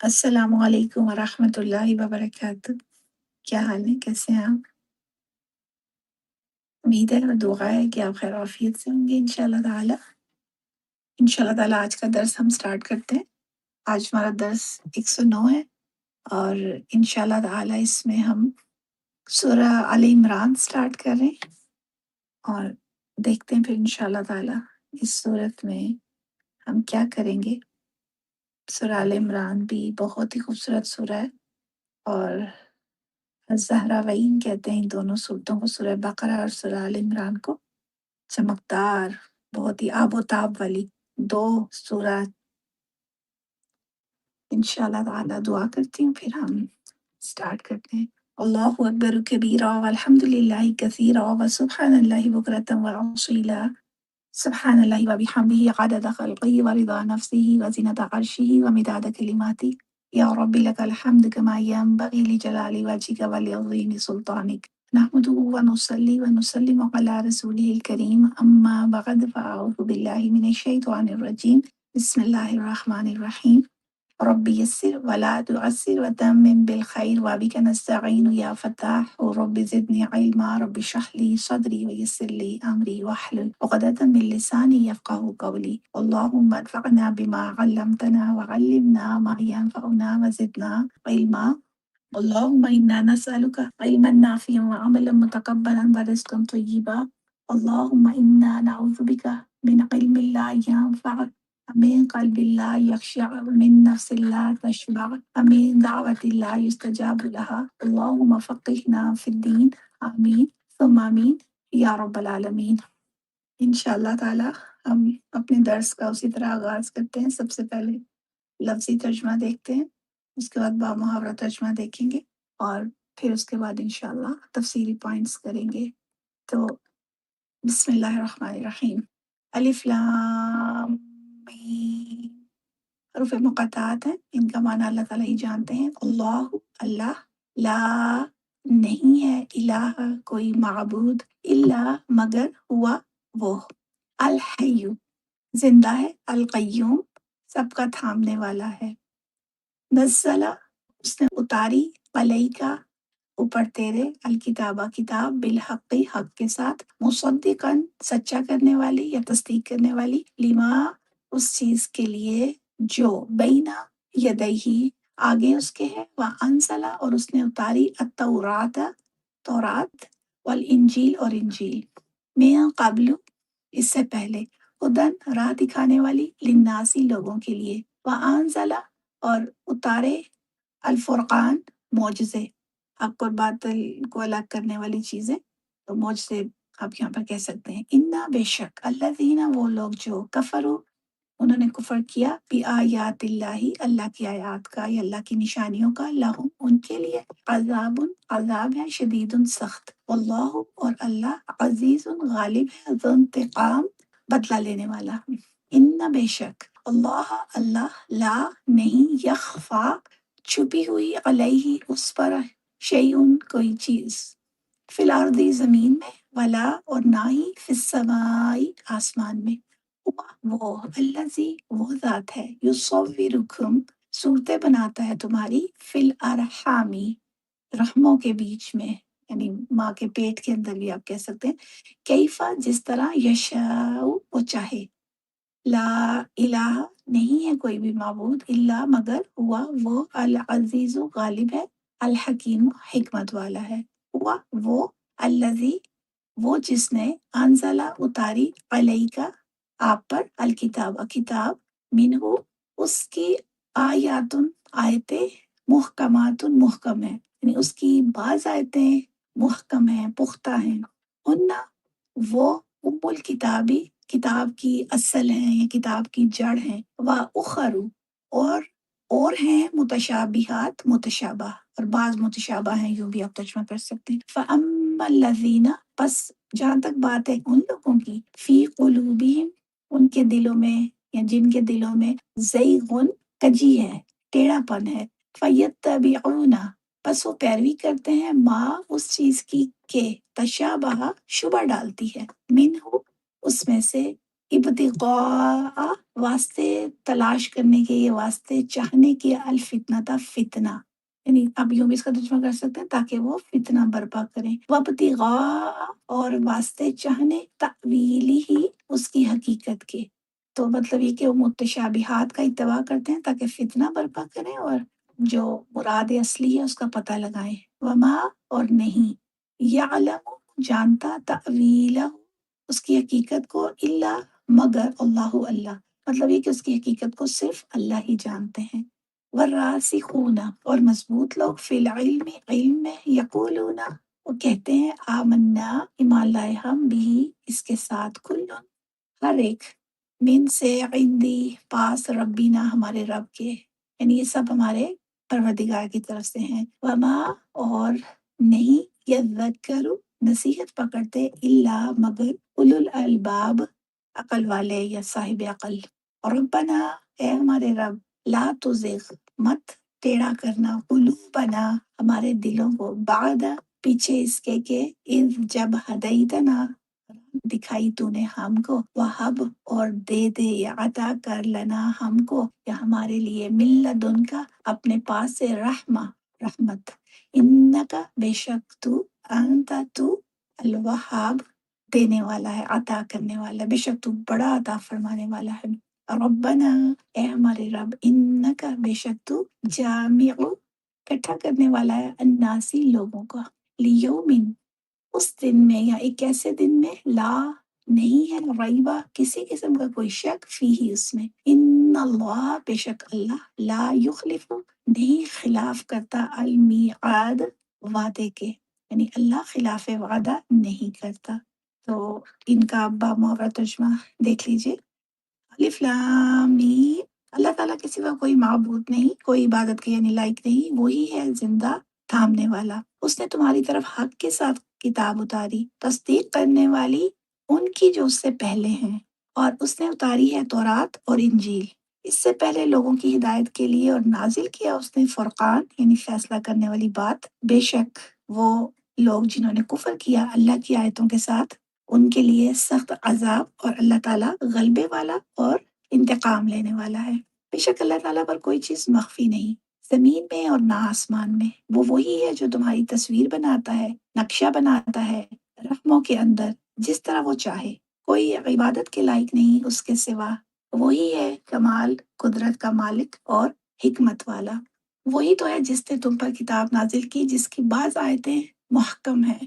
السلام علیکم ورحمۃ اللہ وبرکاتہ۔ کیا حال ہے؟ کیسے ہیں آپ؟ امید ہے اور دعا ہے کہ آپ خیر و عافیت سے ہوں گے انشاءاللہ تعالیٰ۔ انشاءاللہ تعالیٰ آج کا درس ہم سٹارٹ کرتے ہیں۔ آج ہمارا درس 109 ہے اور انشاءاللہ تعالیٰ اس میں ہم سورہ آل عمران سٹارٹ کر رہے ہیں اور دیکھتے ہیں پھر انشاءاللہ تعالیٰ اس صورت میں ہم کیا کریں گے۔ سورہ آل عمران بھی بہت ہی خوبصورت سورہ ہے اور الزہراوین کہتے ہیں ان دونوں صورتوں کو، سورہ بقرہ اور سورہ آل عمران کو۔ چمکدار، بہت ہی آب و تاب والی دو سورات۔ انشاءاللہ تعالیٰ دعا کرتی ہوں پھر ہم سٹارٹ کرتے ہیں۔ اللہ اکبر کبیرا والحمد للہ کثیرا وسبحان اللہ بکرۃ واصیلا۔ سبحان اللہ وبحمدہ عدد خلقہ ورضا نفسہ وزنۃ عرشہ ومداد کلماتہ۔ یا رب لک الحمد کما ینبغی لجلال وجہک ولعظیم سلطانک۔ نحمده ونصلي ونسلم على رسوله الكريم أما بعد فأعوذ بالله من الشيطان الرجيم بسم الله الرحمن الرحيم رب يسر ولا تعسر وتمم بالخير وبك نستعين يا فتاح رب زدني علما رب اشرح لي صدري ويسر لي أمري واحلل عقدة من لساني يفقهوا قولي اللهم انفعنا بما علمتنا وعلمنا ما ينفعنا وزدنا علما اللهم إنا نسألك علما نافعا وعملا متقبلا ورزقا طيبا اللهم إنا نعوذ بك من علم لا ينفع من قلب لا يخشع من نفس لا تشبع من دعوة لا يستجاب لها اللهم فقهنا في الدين آمين ثم آمين یا رب العالمین۔ انشاءاللہ تعالی ہم اپنے درس کا اسی طرح آغاز کرتے ہیں۔ سب سے پہلے لفظی ترجمہ دیکھتے ہیں، اس کے بعد بامحاورہ ترجمہ دیکھیں گے اور پھر اس کے بعد انشاءاللہ تفصیلی پوائنٹس کریں گے۔ تو بسم اللہ الرحمن الرحیم۔ الف لام میم، حروف مقطعات ہیں، ان کا معنی اللہ تعالیٰ ہی جانتے ہیں۔ اللہ، اللہ، لا نہیں ہے، الہ کوئی معبود، الا مگر، ہوا وہ، الحی زندہ ہے، القیوم سب کا تھامنے والا ہے، نزلہ اس نے اتاری، علیکا اوپر تیرے، الکتابہ کتاب، بالحق حق کے ساتھ، مصدقاً سچا کرنے والی یا تصدیق کرنے والی، لما اس چیز کے لیے جو بینا یدیہی آگے اس کے ہے، وانزلہ اور اس نے اتاری، التورات تورات، والانجیل اور انجیل، من قبل اس سے پہلے، ہدن راہ دکھانے والی، للناسی لوگوں کے لیے، وانزلہ اور اتارے، الفرقان معجزے، حق اور باطل کو الگ کرنے والی چیزیں، تو معجزے آپ یہاں پر کہہ سکتے ہیں۔ انا بے شک، الذین وہ لوگ جو کفروا انہوں نے کفر کیا، بھی آیات اللہ اللہ کی آیات کا یا اللہ کی نشانیوں کا، لہم ان کے لیے، عذاب عذاب ہے، شدید سخت، واللہ اور اللہ، عزیز غالب ہے، ذو انتقام بدلہ لینے والا۔ ان بے شک، اللہ اللہ، لا نہیں، یخفا چھپی ہوئی، علیہ اس پر، شیئن کوئی چیز، فی الارض زمین میں، ولا اور نہ ہی، فی السماء آسمان میں، وہ الذی وہ ذات ہے، یصورکم صورتیں بناتا ہے تمہاری، فی الارحامی رحموں کے بیچ میں، یعنی ماں کے پیٹ کے اندر بھی آپ کہہ سکتے ہیں، کیفا جس طرح، یشاء وہ چاہے، لا الہ نہیں ہے کوئی بھی معبود، الا مگر، ہوا وہ، العزیز غالب ہے، الحکیم حکمت والا ہے، ہوا وہ، الذی وہ جس نے، انزلہ اتاری، علیکا آپ پر، الکتاب کتاب، منہ اس کی، آیاتن آیتیں، محکمات محکم ہے، یعنی اس کی بعض آیتیں محکم ہیں، پختہ ہیں، ان وہ، ام الکتابی کتاب کی اصل ہیں یا کتاب کی جڑ ہیں، و اخر اور ہیں، متشابہات متشابہ، اور بعض متشابہ ہیں، یوں بھی آپ ترجمہ کر سکتے ہیں۔ فَأَمَّا الَّذِينَ پس جہاں تک بات ہے ان لوگوں کی، فی قلوبہم ان کے دلوں میں یا جن کے دلوں میں، زیغن کجی ہے، ٹیڑھا پن ہے، فَيَتَّبِعُونَ پس وہ پیروی کرتے ہیں، ماں اس چیز کی کہ تشابہ شبہ ڈالتی ہے، منہ اس میں سے، ابتغاء واسطے تلاش کرنے کے، یہ واسطے چاہنے کے، الفتنہ تھا فتنہ، یعنی اب یوں بھی اس کا ترجمہ کر سکتے ہیں تاکہ وہ فتنہ برپا کریں، وابتغاء اور واسطے چاہنے تأویلی ہی اس کی حقیقت کے، تو مطلب یہ کہ وہ متشابہات کا اتباع کرتے ہیں تاکہ فتنہ برپا کریں اور جو مراد اصلی ہے اس کا پتہ لگائیں، وما اور نہیں، یعلم جانتا، تأویلہ اس کی حقیقت کو، الا مگر، اللہ اللہ، مطلب یہ کہ اس کی حقیقت کو صرف اللہ ہی جانتے ہیں، والراسخون اور مضبوط لوگ، فی العلم علم میں، یقولون وہ کہتے ہیں، آمنا ایمان لائے ہم بھی اس کے ساتھ، کل ہر ایک، من سے، عندی پاس، ربینا ہمارے رب کے، یعنی یہ سب ہمارے پروردگار کی طرف سے ہیں، وما اور نہیں، یذکر نصیحت پکڑتے، الا مگر، اولو الالباب عقل والے یا صاحب عقل، ربنا اے ہمارے رب، لا تزغ مت ٹیڑھا کرنا، قلوبنا ہمارے دلوں کو، بعد پیچھے اس کے کہ، اذ جب ہدیتنا دکھائی تو نے ہم کو، وہب اور دے دے یا عطا کر لنا ہم کو یا ہمارے لیے، من لدن کا اپنے پاس سے، رحمہ رحمت، انکا بے شک تو، انتا تو، الوہاب دینے والا ہے، عطا کرنے والا ہے، بے شک تو بڑا عطا فرمانے والا ہے، ربنا اے ہمارے رب، انکا بے شک تو، جامع اکٹھا کرنے والا ہے، الناسی لوگوں کا، لیومن اس دن میں یا ایک ایسے دن میں، لا نہیں ہے، ریبہ کسی قسم کا کوئی شک، فی ہی اس میں، ان اللہ بے شک اللہ، لا یخلف نہیں خلاف کرتا، المیعاد وعدے کے، یعنی اللہ خلاف وعدہ نہیں کرتا، تو ان کا با محاورہ ترجمہ دیکھ لیجیے، الف لام میم، اللہ تعالیٰ کے سوا کوئی معبود نہیں، کوئی عبادت کے یعنی لائق نہیں، وہی ہے زندہ تھامنے والا، اس نے تمہاری طرف حق کے ساتھ کتاب اتاری، تصدیق کرنے والی ان کی جو اس سے پہلے ہیں، اور اس نے اتاری ہے تورات اور انجیل، اس سے پہلے لوگوں کی ہدایت کے لیے، اور نازل کیا اس نے فرقان یعنی فیصلہ کرنے والی بات، بے شک وہ لوگ جنہوں نے کفر کیا اللہ کی آیتوں کے ساتھ، ان کے لیے سخت عذاب، اور اللہ تعالیٰ غلبے والا اور انتقام لینے والا ہے، بے شک اللہ تعالیٰ پر کوئی چیز مخفی نہیں، زمین میں اور نہ آسمان میں، وہ وہی ہے جو تمہاری تصویر بناتا ہے، نقشہ بناتا ہے رحموں کے اندر جس طرح وہ چاہے، کوئی عبادت کے لائق نہیں اس کے سوا، وہی ہے کمال قدرت کا مالک اور حکمت والا، وہی تو ہے جس نے تم پر کتاب نازل کی جس کی بعض آیتیں محکم ہیں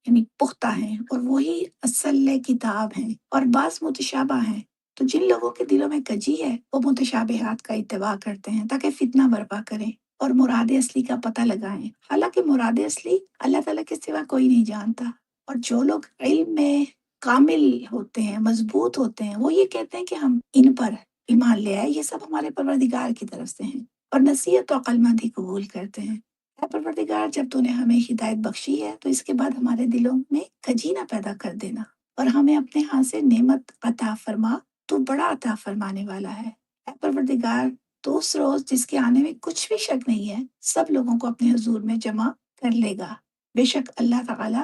یعنی پختہ ہیں، اور وہی اصل کتاب ہیں، اور بعض متشابہ ہیں، تو جن لوگوں کے دلوں میں کجی ہے وہ متشابہات کا اتباع کرتے ہیں تاکہ فتنہ برپا کریں اور مراد اصلی کا پتہ لگائیں، حالانکہ مراد اصلی اللہ تعالیٰ کے سوا کوئی نہیں جانتا، اور جو لوگ علم میں کامل ہوتے ہیں، مضبوط ہوتے ہیں، وہ یہ کہتے ہیں کہ ہم ان پر ایمان لے آئے، یہ سب ہمارے پروردگار کی طرف سے ہیں، اور نصیحت و عقل مندی قبول کرتے ہیں، اے پروردگار جب تو نے ہمیں ہدایت بخشی ہے تو اس کے بعد ہمارے دلوں میں کجی نہ پیدا کر دینا، اور ہمیں اپنے ہاتھ سے نعمت عطا فرما، تو بڑا عطا فرمانے والا ہے، اے پروردگار تو اس روز جس کے آنے میں کچھ بھی شک نہیں ہے، سب لوگوں کو اپنے حضور میں جمع کر لے گا، بے شک اللہ تعالیٰ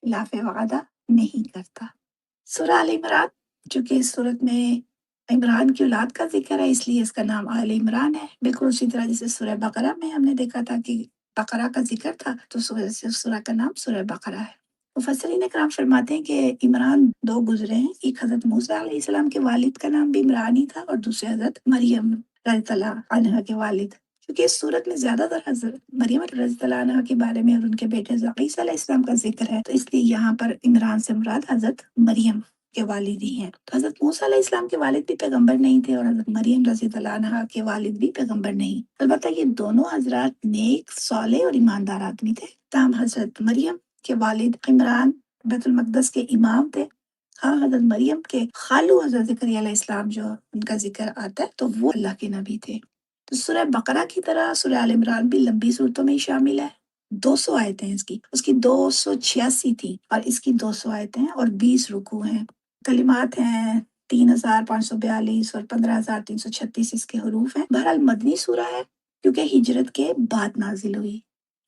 خلاف وعدہ نہیں کرتا۔ سورہ آل عمران، چونکہ اس صورت میں عمران کی اولاد کا ذکر ہے اس لیے اس کا نام آل عمران ہے، بالکل اسی طرح جیسے سورہ بقرہ میں ہم نے دیکھا تھا کہ بقرہ کا ذکر تھا تو سورہ کا نام سورہ بقرہ ہے۔ مفسرین کرام فرماتے ہیں کہ عمران دو گزرے ہیں، ایک حضرت موسیٰ علیہ السلام کے والد کا نام بھی عمران ہی تھا، اور دوسرے حضرت مریم رضی اللہ عنہ کے والد، کیونکہ اس صورت میں زیادہ تر حضرت مریم رضی اللہ عنہ کے بارے میں اور ان کے بیٹے عیسیٰ علیہ السلام کا ذکر ہے، تو اس لیے یہاں پر عمران سے مراد حضرت مریم کے والد ہی ہیں، تو حضرت موسیٰ علیہ السلام کے والد بھی پیغمبر نہیں تھے، اور حضرت مریم رضی اللہ عنہا کے والد بھی پیغمبر نہیں، البتہ یہ دونوں حضرات نیک، صالح اور ایماندار آدمی تھے، تاہم حضرت مریم کے والد عمران بیت المقدس کے امام تھے، ہاں حضرت مریم کے خالو حضرت زکریا علیہ السلام جو ان کا ذکر آتا ہے تو وہ اللہ کے نبی تھے، تو سورہ بقرہ کی طرح سورہ آل عمران بھی لمبی صورتوں میں ہی شامل ہے، 200 آیتیں ہیں اس کی 286 تھی، اور اس کی 200 آیتیں ہیں اور 20 رکوع ہیں، کلمات ہیں 3542 اور 15336 اس کے حروف ہیں، بہرحال مدنی سورہ ہے کیونکہ ہجرت کے بعد نازل ہوئی،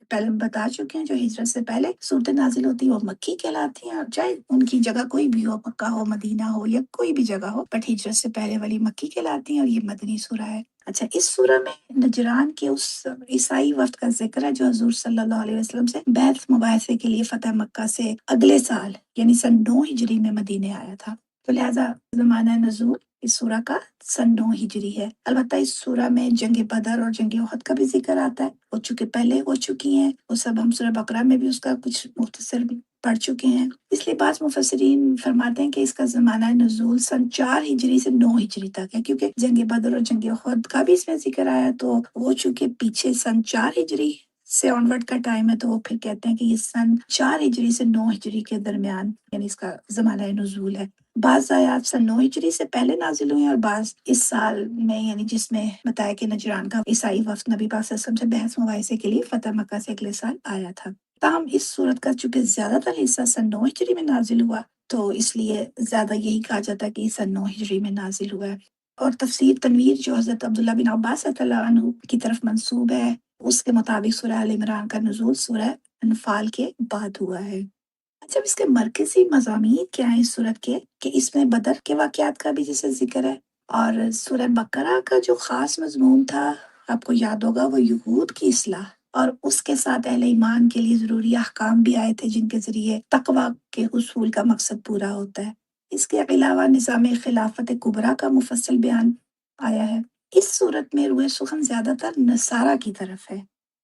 پہلے ہم بتا چکے ہیں جو ہجرت سے پہلے صورتیں نازل ہوتی ہیں وہ مکی کہلاتی ہیں، اور چاہے ان کی جگہ کوئی بھی ہو، مکہ ہو، مدینہ ہو، یا کوئی بھی جگہ ہو، بٹ ہجرت سے پہلے والی مکی کہلاتی ہیں، اور یہ مدنی سورہ ہے۔ اچھا، اس سورہ میں نجران کے اس عیسائی وفد کا ذکر ہے جو حضور صلی اللہ علیہ وسلم سے بیعت مباحثے کے لیے فتح مکہ سے اگلے سال یعنی سن 9 ہجری میں مدینے آیا تھا، تو لہٰذا زمانہ نزول اس سورہ کا سن 9 ہجری ہے۔ البتہ اس سورہ میں جنگ بدر اور جنگ احد کا بھی ذکر آتا ہے، وہ چونکہ پہلے ہو چکی ہیں، وہ سب ہم سورہ بقرہ میں بھی اس کا کچھ مختصر پڑھ چکے ہیں۔ اس لیے بعض مفسرین فرماتے ہیں کہ اس کا زمانہ نزول سن 4 ہجری سے 9 ہجری تک ہے، کیونکہ جنگ بدر اور جنگ احد کا بھی اس میں ذکر آیا، تو وہ چونکہ پیچھے سن 4 ہجری سے آنورڈ کا ٹائم ہے، تو وہ پھر کہتے ہیں کہ یہ سن 4 ہجری سے 9 ہجری کے درمیان یعنی اس کا زمانہ نزول ہے۔ بعض آیات سن 9 ہجری سے پہلے نازل ہوئی ہیں، اور بعض اس سال میں یعنی جس میں بتایا کہ نجران کا عیسائی وفد نبی پاک صلی اللہ علیہ وسلم سے بحث مباحثے کے لیے فتح مکہ سے اگلے سال آیا تھا۔ تاہم اس صورت کا چونکہ زیادہ تر حصہ سن 9 ہجری میں نازل ہوا، تو اس لیے زیادہ یہی کہا جاتا ہے کہ یہ سن 9 ہجری میں نازل ہوا ہے۔ اور تفسیر تنویر جو حضرت عبداللہ بن عباس رضی اللہ عنہ کی طرف منسوب ہے، اس کے مطابق سورہ آل عمران کا نزول سورہ انفال کے بعد ہوا ہے۔ اچھا، اب اس کے مرکزی مضامین کیا ہیں اس سورت کے، کہ اس میں بدر کے واقعات کا بھی جیسے ذکر ہے، اور سورہ بقرہ کا جو خاص مضمون تھا آپ کو یاد ہوگا، وہ یہود کی اصلاح اور اس کے ساتھ اہل ایمان کے لیے ضروری احکام بھی آئے تھے جن کے ذریعے تقوی کے حصول کا مقصد پورا ہوتا ہے۔ اس کے علاوہ نظام خلافت کبریٰ کا مفصل بیان آیا ہے۔ اس صورت میں روح سخن زیادہ تر نصارہ کی طرف ہے،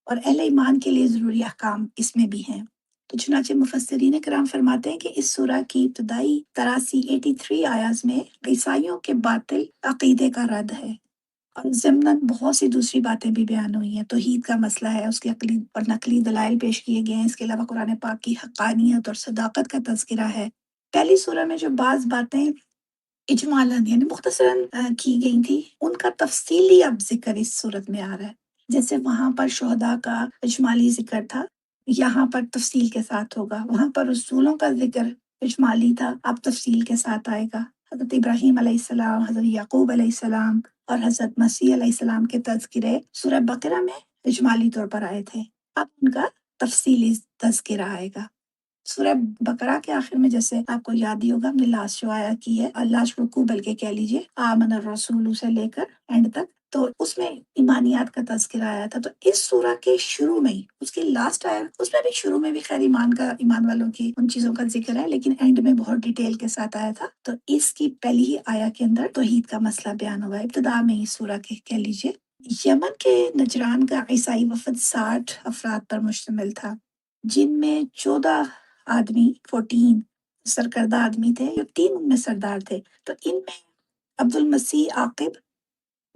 اور اہل ایمان کے لیے ضروری احکام اس میں بھی ہیں۔ تو چنانچہ مفسرین کرام فرماتے ہیں کہ اس سورہ کی ابتدائی 83 آیات میں عیسائیوں کے باطل عقیدے کا رد ہے، اور ضمناً بہت سی دوسری باتیں بھی بیان ہوئی ہیں۔ توحید کا مسئلہ ہے، اس کے عقلی اور نقلی دلائل پیش کیے گئے ہیں۔ اس کے علاوہ قرآن پاک کی حقانیت اور صداقت کا تذکرہ ہے۔ پہلی سورہ میں جو بعض باتیں اجمالاً یعنی مختصراً کی گئی تھی، ان کا تفصیلی اب ذکر اس صورت میں آ رہا ہے۔ جیسے وہاں پر شہداء کا اجمالی ذکر تھا، یہاں پر تفصیل کے ساتھ ہوگا۔ وہاں پر رسولوں کا ذکر اجمالی تھا، اب تفصیل کے ساتھ آئے گا۔ حضرت ابراہیم علیہ السلام، حضرت یعقوب علیہ السلام اور حضرت مسیح علیہ السلام کے تذکرے سورہ بقرہ میں اجمالی طور پر آئے تھے، اب ان کا تفصیلی تذکرہ آئے گا۔ سورہ بقرہ کے آخر میں جیسے آپ کو یاد ہی ہوگا، ہم نے لاسٹ جو آیا کی ہے، لاسٹ رکوع بلکہ کہہ لیجیے، آمن الرسول سے لے کر اینڈ تک، تو اس میں ایمانیات کا تذکرہ آیا تھا۔ تو اس سورہ کے شروع میں ہی اس کی لاسٹ آیا، اس میں بھی شروع میں بھی خیر ایمان والوں کی ان چیزوں کا ذکر ہے، لیکن اینڈ میں بہت ڈیٹیل کے ساتھ آیا تھا۔ تو اس کی پہلی ہی آیا کے اندر توحید کا مسئلہ بیان ہوا ہے، ابتدا میں ہی سورہ کے کہہ لیجیے۔ یمن کے نجران کا عیسائی وفد 60 افراد پر مشتمل تھا، جن میں 14 آدمی 14 سرکردہ آدمی تھے، جو 3 ان میں سردار تھے۔ تو ان میں عبد المسیح عاقب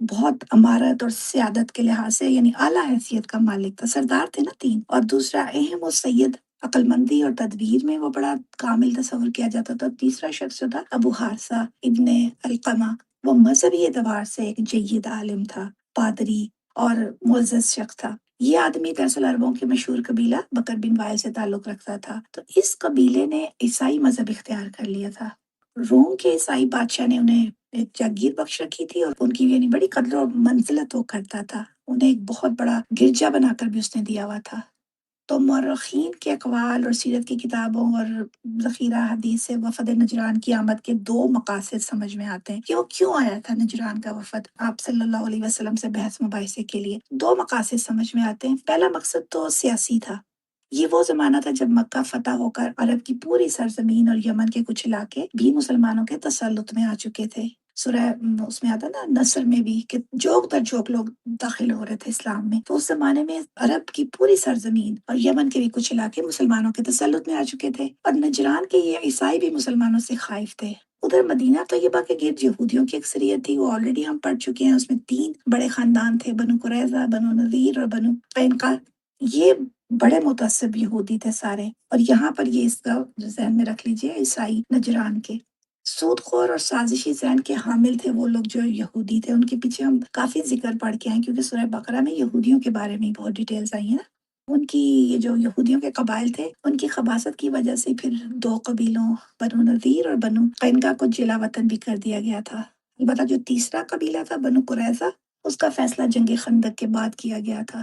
بہت امارت اور سیادت کے لحاظ سے یعنی اعلیٰ حیثیت کا مالک تھا، سردار تھے نا 3، اور دوسرا اہم و سید عقل مندی اور تدبیر میں وہ بڑا کامل تصور کیا جاتا تھا۔ تیسرا شخص جو تھا ابو حارثہ ابن القمہ، وہ مذہبی اعتبار سے ایک جید عالم تھا، پادری اور معزز شخص تھا۔ یہ آدمی دراصل عربوں کے مشہور قبیلہ بکر بن وائل سے تعلق رکھتا تھا۔ تو اس قبیلے نے عیسائی مذہب اختیار کر لیا تھا۔ روم کے عیسائی بادشاہ نے انہیں ایک جاگیر بخش رکھی تھی، اور ان کی یعنی بڑی قدر و منزلت وہ کرتا تھا، انہیں ایک بہت بڑا گرجا بنا کر بھی اس نے دیا ہوا تھا۔ تو مورخین کے اقوال اور سیرت کی کتابوں اور ذخیرہ حدیث سے وفد نجران کی آمد کے 2 مقاصد سمجھ میں آتے ہیں کہ وہ کیوں آیا تھا نجران کا وفد آپ صلی اللہ علیہ وسلم سے بحث مباحثے کے لیے۔ 2 مقاصد سمجھ میں آتے ہیں۔ پہلا مقصد تو سیاسی تھا، یہ وہ زمانہ تھا جب مکہ فتح ہو کر عرب کی پوری سرزمین اور یمن کے کچھ علاقے بھی مسلمانوں کے تسلط میں آ چکے تھے۔ سورہ اس میں آتا نا نصر میں بھی کہ جوک در جوک لوگ داخل ہو رہے تھے اسلام میں، تو اس زمانے میں عرب کی پوری سرزمین اور یمن کے بھی کچھ علاقے مسلمانوں کے تسلط میں آ چکے تھے، اور نجران کے یہ عیسائی بھی مسلمانوں سے خائف تھے۔ ادھر مدینہ طیبہ کے گرد یہودیوں کی اکثریت تھی، وہ آلریڈی ہم پڑھ چکے ہیں، اس میں 3 بڑے خاندان تھے، بنو قریظہ، بنو نذیر اور بنو قینقاع۔ یہ بڑے متعصب یہودی تھے سارے، اور یہاں پر یہ اس کا ذہن میں رکھ لیجئے، عیسائی نجران کے سود خور اور سازشی ذہن کے حامل تھے وہ لوگ جو یہودی تھے۔ ان کے پیچھے ہم کافی ذکر پڑھ کے ہیں، کیونکہ سورہ بقرہ میں یہودیوں کے بارے میں بہت ڈیٹیلز آئی ہیں نا۔ ان کی یہ جو یہودیوں کے قبائل تھے، ان کی خباثت کی وجہ سے پھر 2 قبیلوں بنو نذیر اور بنو قینقاع کو جلا وطن بھی کر دیا گیا تھا۔ البتہ جو تیسرا قبیلہ تھا بنو قریظہ، اس کا فیصلہ جنگ خندق کے بعد کیا گیا تھا۔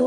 2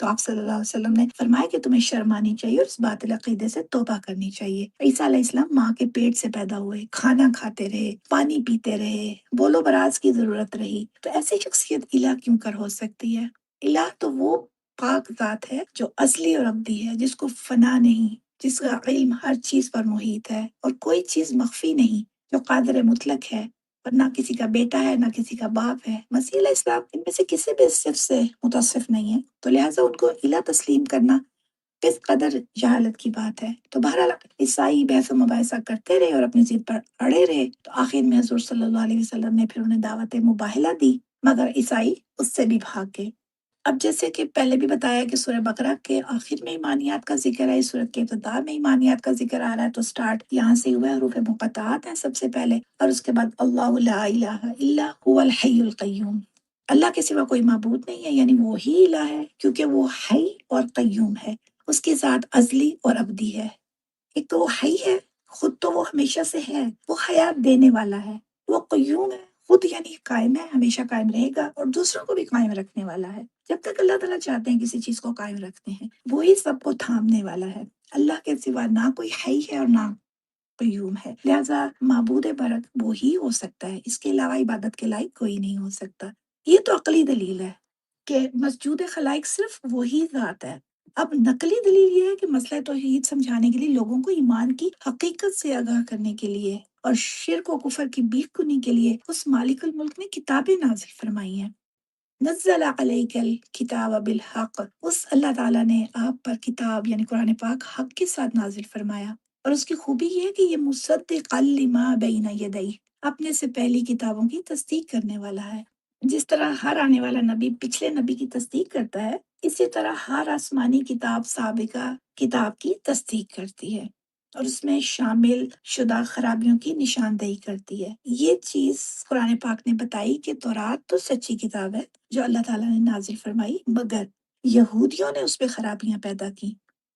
تو آپ صلی اللہ علیہ وسلم نے فرمایا کہ تمہیں شرم آنی چاہیے اور اس باطل عقیدے سے توبہ کرنی چاہیے۔ عیسیٰ علیہ السلام ماں کے پیٹ سے پیدا ہوئے، کھانا کھاتے رہے، پانی پیتے رہے، بولو براز کی ضرورت رہی، تو ایسی شخصیت الہ کیوں کر ہو سکتی ہے؟ الہ تو وہ پاک ذات ہے جو اصلی اور ابدی ہے، جس کو فنا نہیں، جس کا علم ہر چیز پر محیط ہے اور کوئی چیز مخفی نہیں، جو قادر مطلق ہے اور نہ کسی کا بیٹا ہے نہ کسی کا باپ ہے۔ مسیح علیہ السلام ان میں سے کسی بھی صف سے متصف نہیں ہے، تو لہٰذا ان کو الہ تسلیم کرنا کس قدر جہالت کی بات ہے۔ تو بہرحال عیسائی بحث و مباحثہ کرتے رہے اور اپنی ضد پر اڑے رہے، تو آخر میں حضور صلی اللہ علیہ وسلم نے پھر انہیں دعوت مباہلہ دی، مگر عیسائی اس سے بھی بھاگ گئے۔ اب جیسے کہ پہلے بھی بتایا کہ سورہ بقرہ کے آخر میں ایمانیات کا ذکر ہے، اس سورت کے ابتدا میں ایمانیات کا ذکر آ رہا ہے، تو سٹارٹ یہاں سے ہوا ہے، حروف مقطعات ہیں سب سے پہلے، اور اس کے بعد اللہ لا الہ الا هو الحی القیوم، اللہ کے سوا کوئی معبود نہیں ہے، یعنی وہی الہ ہے کیونکہ وہ حی اور قیوم ہے، اس کے ذات ازلی اور ابدی ہے۔ ایک تو وہ حی ہے، خود تو وہ ہمیشہ سے ہے، وہ حیات دینے والا ہے، وہ قیوم ہے، خود یعنی قائم ہے، ہمیشہ قائم رہے گا اور دوسروں کو بھی قائم رکھنے والا ہے۔ جب تک اللہ تعالیٰ چاہتے ہیں کسی چیز کو قائم رکھتے ہیں، وہی سب کو تھامنے والا ہے۔ اللہ کے سوا نہ کوئی حی ہے اور نہ قیوم ہے، لہذا معبود برحق وہی ہو سکتا ہے، اس کے علاوہ عبادت کے لائق کوئی نہیں ہو سکتا۔ یہ تو عقلی دلیل ہے کہ مسجود خلائق صرف وہی ذات ہے۔ اب نقلی دلیل یہ ہے کہ مسئلہ توحید سمجھانے کے لیے لوگوں کو ایمان کی حقیقت سے آگاہ کرنے کے لیے اور شرک و کفر کی بیخ کنی کے لیے اس مالک الملک نے کتابیں نازل فرمائی ہیں۔ نزل علیک الکتاب بالحق، اس اللہ تعالیٰ نے آپ پر کتاب یعنی قرآن پاک حق کے ساتھ نازل فرمایا، اور اس کی خوبی یہ ہے کہ یہ مصدق لما بین یدیہ، اپنے سے پہلی کتابوں کی تصدیق کرنے والا ہے۔ جس طرح ہر آنے والا نبی پچھلے نبی کی تصدیق کرتا ہے، اسی طرح ہر آسمانی کتاب سابقہ کتاب کی تصدیق کرتی ہے اور اس میں شامل شدہ خرابیوں کی نشاندہی کرتی ہے۔ یہ چیز قرآن پاک نے بتائی کہ تورات تو سچی کتاب ہے جو اللہ تعالیٰ نے نازل فرمائی، مگر یہودیوں نے اس پہ خرابیاں پیدا کی،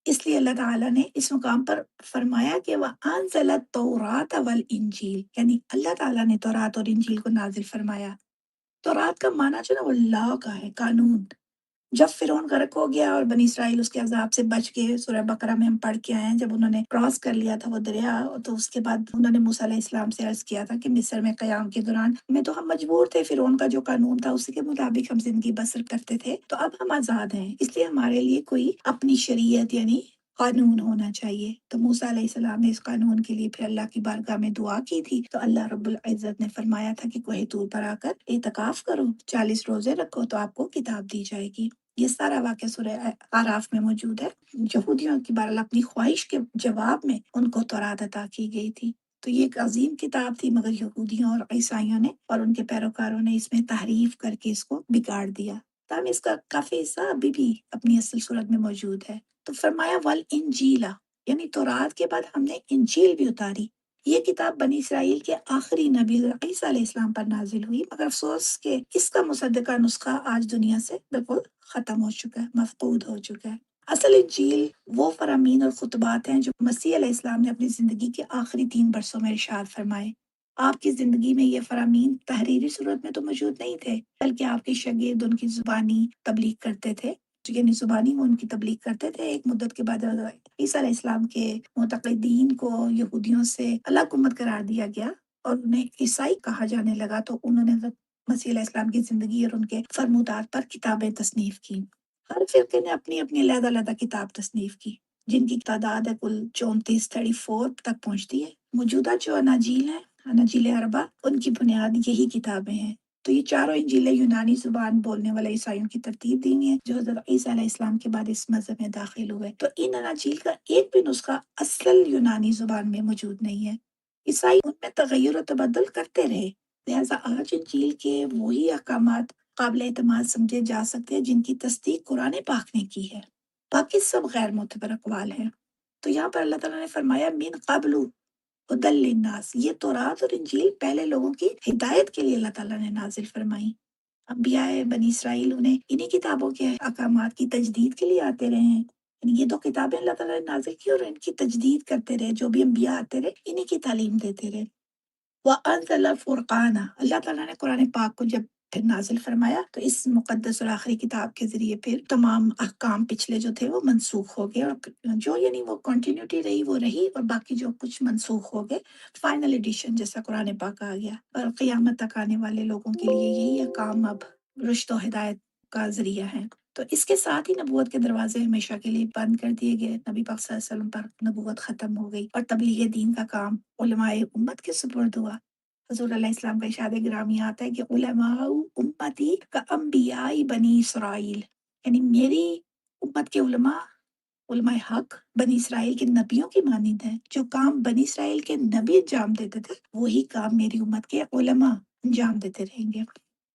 اس لیے اللہ تعالیٰ نے اس مقام پر فرمایا کہ وَأَنزَلَ التَّوْرَاةَ وَالْإِنجِيلَ، یعنی اللہ تعالیٰ نے تورات اور انجیل کو نازل فرمایا۔ تورات کا معنی جو ہے نا وہ لا کا ہے، قانون۔ جب فرعون غرق ہو گیا اور بنی اسرائیل اس کے عذاب سے بچ گئے، سورہ بقرہ میں ہم پڑھ کے آئے ہیں، جب انہوں نے کراس کر لیا تھا وہ دریا، تو اس کے بعد انہوں نے موسیٰ علیہ السلام سے عرض کیا تھا کہ مصر میں قیام کے دوران میں تو ہم مجبور تھے، فرعون کا جو قانون تھا اسی کے مطابق ہم زندگی بسر کرتے تھے، تو اب ہم آزاد ہیں، اس لیے ہمارے لیے کوئی اپنی شریعت یعنی قانون ہونا چاہیے۔ تو موسیٰ علیہ السلام نے اس قانون کے لیے پھر اللہ کی بارگاہ میں دعا کی تھی، تو اللہ رب العزت نے فرمایا تھا کہ کوہ طور پر آ کر اعتکاف کرو، 40 روزے رکھو تو آپ کو کتاب دی جائے گی۔ یہ سارا واقعہ سورہ آراف میں موجود ہے۔ یہودیوں کی بہرحال اپنی خواہش کے جواب میں ان کو تورات عطا کی گئی تھی، تو یہ ایک عظیم کتاب تھی، مگر یہودیوں اور عیسائیوں نے اور ان کے پیروکاروں نے اس میں تحریف کر کے اس کو بگاڑ دیا، تاہم اس کا کافی حصہ ابھی بھی اپنی اصل صورت میں موجود ہے۔ تو فرمایا والانجیلا، یعنی تورات کے بعد ہم نے انجیل بھی اتاری۔ یہ کتاب بنی اسرائیل کے آخری نبی عیسیٰ علیہ السلام پر نازل ہوئی، مگر افسوس کہ اس کا مصدقہ نسخہ آج دنیا سے بالکل ختم ہو چکا ہے، مفقود ہو چکا ہے۔ اصل انجیل وہ فرامین اور خطبات ہیں جو مسیح علیہ السلام نے اپنی زندگی کے آخری 3 برسوں میں ارشاد فرمائے۔ آپ کی زندگی میں یہ فرامین تحریری صورت میں تو موجود نہیں تھے، بلکہ آپ کے شاگرد ان کی زبانی تبلیغ کرتے تھے، یعنی زبانی وہ ان کی تبلیغ کرتے تھے۔ ایک مدت کے بعد عیسیٰ علیہ السلام کے معتقدین کو یہودیوں سے الگ امت قرار دیا گیا اور انہیں عیسائی کہا جانے لگا، تو انہوں نے حضرت مسیح علیہ السلام کی زندگی اور ان کے فرمودات پر کتابیں تصنیف کی۔ ہر فرقے نے اپنی اپنی علیحدہ علیحدہ کتاب تصنیف کی، جن کی تعداد ہے کل 34 تک پہنچتی ہے۔ موجودہ جو اناجیل ہیں، اناجیل اربع، ان کی بنیاد یہی کتابیں ہیں۔ تو یہ چاروں انجیلیں یونانی زبان بولنے والے عیسائیوں کی ترتیب دینی ہے جو حضرت عیسیٰ علیہ السلام کے بعد اس مذہب میں داخل ہوئے، تو ان اناجیل کا ایک بھی نسخہ اصل یونانی زبان میں موجود نہیں ہے۔ عیسائی ان میں تغیر و تبدل کرتے رہے، لہٰذا آج انجیل کے وہی احکامات قابل اعتماد سمجھے جا سکتے ہیں جن کی تصدیق قرآن پاک نے کی ہے، باقی سب غیر معتبر اقوال ہیں۔ تو یہاں پر اللہ تعالیٰ نے فرمایا من قبل ہدی للناس، یہ تورات اور انجیل پہلے لوگوں کی ہدایت کے لیے اللہ تعالیٰ نے نازل فرمائی۔ انبیاء بنی اسرائیل انہیں انہی کتابوں کے احکامات کی تجدید کے لیے آتے رہے ہیں، یعنی یہ 2 کتابیں اللہ تعالیٰ نے نازل کی اور ان کی تجدید کرتے رہے، جو بھی انبیاء آتے رہے انہی کی تعلیم دیتے رہے۔ وَأَنزَلَ الْفُرْقَانَ، اللہ تعالیٰ نے قرآن پاک کو جب پھر نازل فرمایا، تو اس مقدس اور آخری کتاب کے ذریعے پھر تمام احکام پچھلے جو تھے وہ منسوخ ہو گئے، اور جو یعنی وہ کنٹینیوٹی رہی وہ رہی، اور باقی جو کچھ منسوخ ہو گئے، فائنل ایڈیشن جیسا قرآن پاک آ گیا، اور قیامت تک آنے والے لوگوں کے لیے یہی احکام اب رشد و ہدایت کا ذریعہ ہے۔ تو اس کے ساتھ ہی نبوت کے دروازے ہمیشہ کے لیے بند کر دیے گئے، نبی پاک صلی اللہ علیہ وسلم پر نبوت ختم ہو گئی، اور تبلیغ دین کا کام علماء امت کے سپرد ہوا۔ حضور علیہ السلام کا ارشاد گرامی آتا ہے کہ علماء امتی کا انبیاء بنی اسرائیل، یعنی میری امت کے علماء، علماء حق بنی اسرائیل کے نبیوں کی مانند ہیں۔ جو کام بنی اسرائیل کے نبی انجام دیتے تھے وہی کام میری امت کے علماء انجام دیتے رہیں گے۔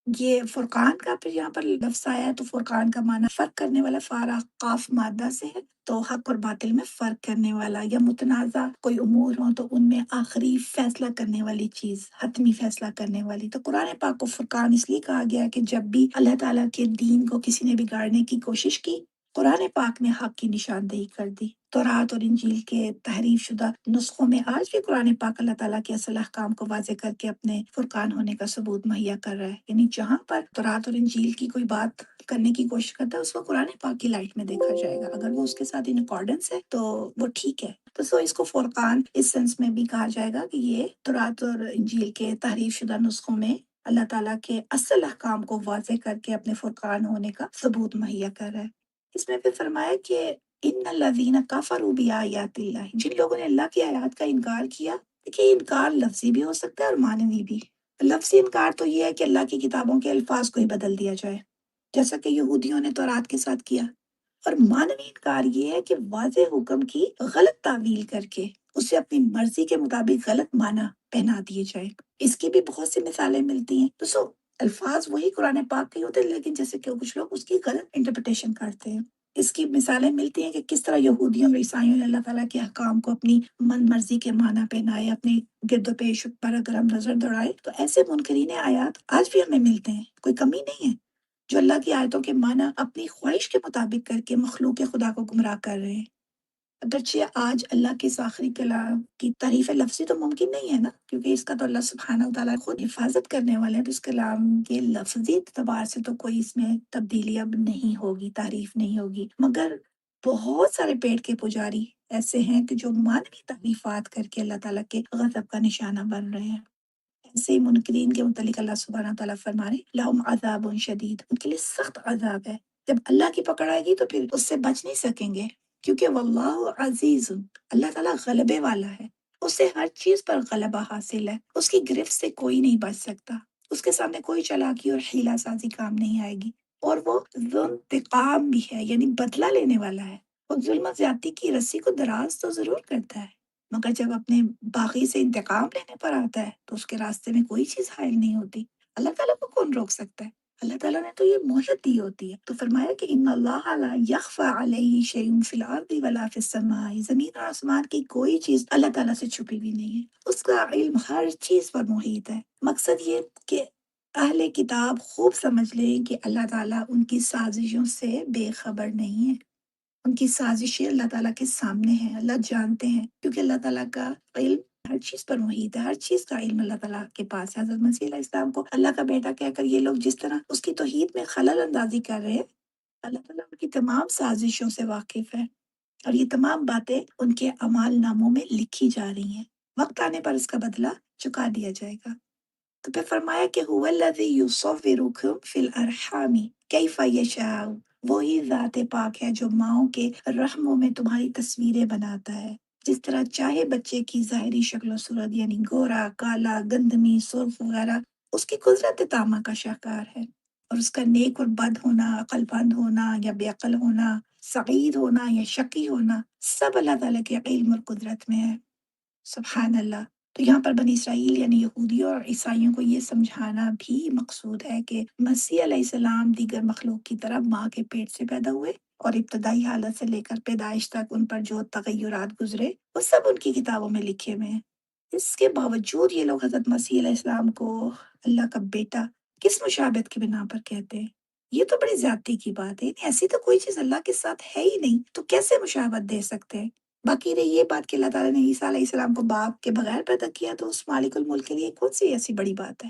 یہ فرقان کا پھر یہاں پر لفظ آیا ہے، تو فرقان کا معنی فرق کرنے والا، فارا قاف مادہ سے ہے، تو حق اور باطل میں فرق کرنے والا، یا متنازع کوئی امور ہوں تو ان میں آخری فیصلہ کرنے والی چیز، حتمی فیصلہ کرنے والی۔ تو قرآن پاک کو فرقان اس لیے کہا گیا کہ جب بھی اللہ تعالیٰ کے دین کو کسی نے بگاڑنے کی کوشش کی، قرآن پاک نے حق کی نشاندہی کر دی۔ تورات اور انجیل کے تحریف شدہ نسخوں میں آج بھی قرآن پاک اللہ تعالیٰ کے اصل احکام کو واضح کر کے اپنے فرقان ہونے کا ثبوت مہیا کر رہا ہے۔ یعنی جہاں پر تورات اور انجیل کی کوئی بات کرنے کی کوشش کرتا ہے، اس کو قرآن پاک کی لائٹ میں دیکھا جائے گا، اگر وہ اس کے ساتھ ان اکارڈنس ہے تو وہ ٹھیک ہے۔ تو اس کو فرقان اس سینس میں بھی کہا جائے گا کہ یہ تورات اور انجیل کے تحریف شدہ نسخوں میں اللہ تعالیٰ کے اصل احکام کو واضح کر کے اپنے فرقان ہونے کا ثبوت مہیا کر رہا ہے۔ اس میں پھر فرمایا کہ ان الذین کفروا بآیات اللہ، جن لوگوں نے اللہ کی آیات کا انکار کیا۔ دیکھیے، انکار لفظی بھی ہو سکتا ہے اور معنوی بھی۔ لفظی انکار تو یہ ہے کہ اللہ کی کتابوں کے الفاظ کو ہی بدل دیا جائے، جیسا کہ یہودیوں نے تورات کے ساتھ کیا۔ اور معنوی انکار یہ ہے کہ واضح حکم کی غلط تعویل کر کے اسے اپنی مرضی کے مطابق غلط معنی پہنا دیے جائے۔ اس کی بھی بہت سی مثالیں ملتی ہیں۔ تو الفاظ وہی قرآن پاک کے ہوتے ہیں، لیکن جیسے کہ کچھ لوگ اس کی غلط انٹرپریٹیشن کرتے ہیں۔ اس کی مثالیں ملتی ہیں کہ کس طرح یہودیوں اور عیسائیوں نے اللہ تعالیٰ کے احکام کو اپنی من مرضی کے معنی پہنائے، اپنے گرد و پیش پر اگر ہم نظر دوڑائے تو ایسے منکرین آیات آج بھی ہمیں ملتے ہیں، کوئی کمی نہیں ہے، جو اللہ کی آیتوں کے معنی اپنی خواہش کے مطابق کر کے مخلوق خدا کو گمراہ کر رہے ہیں۔ اگرچہ آج اللہ کے اس آخری کلام کی تعریف لفظی تو ممکن نہیں ہے نا، کیونکہ اس کا تو اللہ سبحانہ وتعالیٰ خود حفاظت کرنے والے ہیں، تو اس کلام کے لفظی اعتبار سے تو کوئی اس میں تبدیلی اب نہیں ہوگی، تعریف نہیں ہوگی، مگر بہت سارے پیٹ کے پجاری ایسے ہیں کہ جو معنوی تعریفات کر کے اللہ تعالیٰ کے غضب کا نشانہ بن رہے ہیں۔ ایسے ہی منکرین کے متعلق اللہ سبحانہ تعالیٰ فرما رہے ہیں، لہم عذاب شدید، ان کے لیے سخت عذاب ہے۔ جب اللہ کی پکڑ آئے گی تو پھر اس سے بچ نہیں سکیں گے، کیونکہ واللہ عزیز، اللہ تعالیٰ غلبے والا ہے، اسے ہر چیز پر غلبہ حاصل ہے، اس کی گرفت سے کوئی نہیں بچ سکتا، اس کے سامنے کوئی چالاکی اور حیلہ سازی کام نہیں آئے گی، اور وہ ذو انتقام بھی ہے، یعنی بدلہ لینے والا ہے۔ وہ ظلم و زیادتی کی رسی کو دراز تو ضرور کرتا ہے، مگر جب اپنے باغی سے انتقام لینے پر آتا ہے تو اس کے راستے میں کوئی چیز حائل نہیں ہوتی۔ اللہ تعالیٰ کو کون روک سکتا ہے؟ اللہ تعالیٰ نے تو یہ مہلت دی ہوتی ہے۔ تو فرمایا کہ ان اللہ لا یخفی علیہ شیء فی الارض ولا فی السماء، زمین اور آسمان کی کوئی چیز اللہ تعالیٰ سے چھپی بھی نہیں ہے، اس کا علم ہر چیز پر محیط ہے۔ مقصد یہ کہ اہل کتاب خوب سمجھ لیں کہ اللہ تعالیٰ ان کی سازشوں سے بے خبر نہیں ہے، ان کی سازشیں اللہ تعالیٰ کے سامنے ہیں، اللہ جانتے ہیں، کیونکہ اللہ تعالیٰ کا علم ہر چیز پر محیط ہے، ہر چیز کا علم اللہ تعالیٰ کے پاس ہے۔ حضرت مسیح علیہ السلام کو اللہ کا بیٹا کہہ کر یہ لوگ جس طرح اس کی توحید میں خلل اندازی کر رہے ہیں، اللہ تعالیٰ ان کی تمام سازشوں سے واقف ہے، اور یہ تمام باتیں ان کے اعمال ناموں میں لکھی جا رہی ہیں، وقت آنے پر اس کا بدلہ چکا دیا جائے گا۔ تو پھر فرمایا کہ هو الذی یصورکم فی الارحام کیف یشاء، وہی ذات پاک ہے جو ماؤں کے رحموں میں تمہاری تصویریں بناتا ہے، جس طرح چاہے بچے کی ظاہری شکل و صورت، یعنی گورا، کالا، گندمی، سرخ وغیرہ، اس کی قدرت تامہ کا شاہکار ہے، اور اس کا نیک اور بد ہونا، عقل مند ہونا یا بے عقل ہونا، سعید ہونا یا شقی ہونا، سب اللہ تعالیٰ کے علم اور قدرت میں ہے۔ سبحان اللہ۔ تو یہاں پر بنی اسرائیل یعنی یہودیوں اور عیسائیوں کو یہ سمجھانا بھی مقصود ہے کہ مسیح علیہ السلام دیگر مخلوق کی طرح ماں کے پیٹ سے پیدا ہوئے، اور ابتدائی حالت سے لے کر پیدائش تک ان پر جو تغیرات گزرے وہ سب ان کی کتابوں میں لکھے ہوئے ہیں۔ اس کے باوجود یہ لوگ حضرت مسیح علیہ السلام کو اللہ کا بیٹا کس مشابہت کی بنا پر کہتے ہیں؟ یہ تو بڑی زیادتی کی بات ہے، یعنی ایسی تو کوئی چیز اللہ کے ساتھ ہے ہی نہیں، تو کیسے مشابہت دے سکتے ہیں؟ باقی رہی یہ بات کہ اللہ تعالیٰ نے عیسیٰ علیہ السلام کو باپ کے بغیر پیدا کیا، تو اس مالک الملک کے لیے کون سی ایسی بڑی بات ہے؟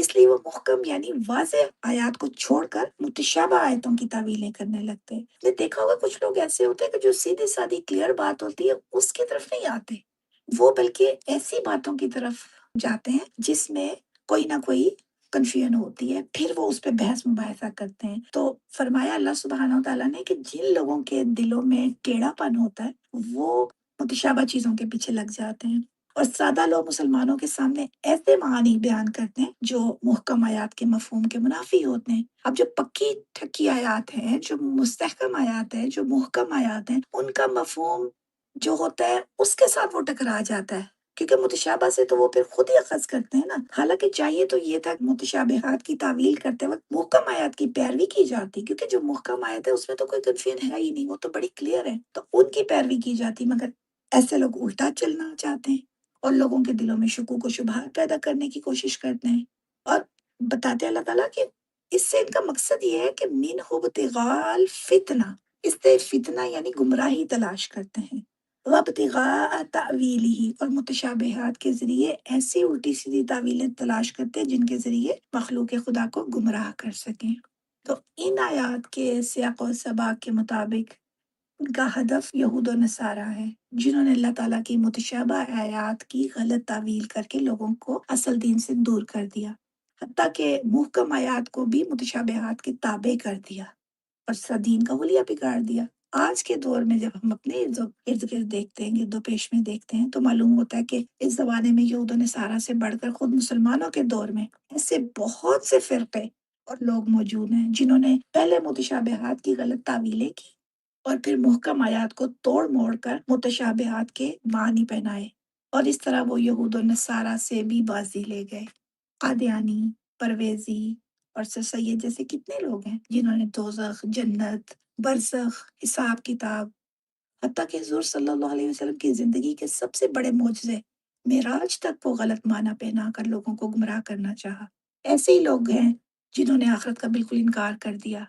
اس لیے وہ محکم یعنی واضح آیات کو چھوڑ کر متشابہ آیتوں کی تعویلیں کرنے لگتے ہیں۔ آپ نے دیکھا ہوگا کچھ لوگ ایسے ہوتے ہیں کہ جو سیدھی سادی کلیئر بات ہوتی ہے اس کی طرف نہیں آتے، وہ بلکہ ایسی باتوں کی طرف جاتے ہیں جس میں کوئی نہ کوئی کنفیوژن ہوتی ہے، پھر وہ اس پہ بحث مباحثہ کرتے ہیں۔ تو فرمایا اللہ سبحانہ و تعالیٰ نے کہ جن لوگوں کے دلوں میں ٹیڑھا پن ہوتا ہے وہ متشابہ چیزوں کے پیچھے لگ جاتے ہیں، اور سادہ لوگ مسلمانوں کے سامنے ایسے معانی بیان کرتے ہیں جو محکم آیات کے مفہوم کے منافی ہوتے ہیں۔ اب جو پکی ٹھکی آیات ہیں، جو مستحکم آیات ہیں، جو محکم آیات ہیں، ان کا مفہوم جو ہوتا ہے اس کے ساتھ وہ ٹکرا جاتا ہے، کیونکہ متشابہ سے تو وہ پھر خود ہی اخذ کرتے ہیں نا۔ حالانکہ چاہیے تو یہ تھا کہ متشابہات کی تعویل کرتے وقت محکم آیات کی پیروی کی جاتی، کیونکہ جو محکم آیت ہے اس میں تو کوئی کنفیوژن ہے ہی نہیں، وہ تو بڑی کلیئر ہے، تو ان کی پیروی کی جاتی۔ مگر ایسے لوگ الٹا چلنا چاہتے ہیں اور لوگوں کے دلوں میں شکوک و شبہات پیدا کرنے کی کوشش کرتے ہیں، اور بتاتے ہیں اللہ تعالیٰ کہ اس سے ان کا مقصد یہ ہے کہ من ابتغاء الفتنہ، اس سے فتنہ یعنی گمراہی تلاش کرتے ہیں، وابتغاء تأویلہ، اور متشابہات کے ذریعے ایسی الٹی سیدھی تعویلیں تلاش کرتے ہیں جن کے ذریعے مخلوق خدا کو گمراہ کر سکیں۔ تو ان آیات کے سیاق و سباق کے مطابق ان کا ہدف یہود و نصارہ ہے، جنہوں نے اللہ تعالیٰ کی متشابہ آیات کی غلط تعویل کر کے لوگوں کو اصل دین سے دور کر دیا، حتیٰ کہ محکم آیات کو بھی متشابہات کے تابع کر دیا اور دین کا حلیہ بگاڑ دیا۔ آج کے دور میں جب ہم اپنے ارد گرد دیکھتے ہیں، گرد و پیش میں دیکھتے ہیں، تو معلوم ہوتا ہے کہ اس زمانے میں یہود و نصارہ سے بڑھ کر خود مسلمانوں کے دور میں ایسے بہت سے فرقے اور لوگ موجود ہیں جنہوں نے پہلے متشابہات کی غلط تعویلیں کی اور پھر محکم آیات کو توڑ موڑ کر متشابہات کے معنی پہنائے، اور اس طرح وہ یہود و نصارہ سے بھی بازی لے گئے۔ قادیانی، پرویزی اور سر سید جیسے کتنے لوگ ہیں جنہوں نے دوزخ، جنت، برزخ، حساب کتاب، حتیٰ کہ حضور صلی اللہ علیہ وسلم کی زندگی کے سب سے بڑے معجزے معراج تک وہ غلط معنی پہنا کر لوگوں کو گمراہ کرنا چاہا۔ ایسے ہی لوگ ہیں جنہوں نے آخرت کا بالکل انکار کر دیا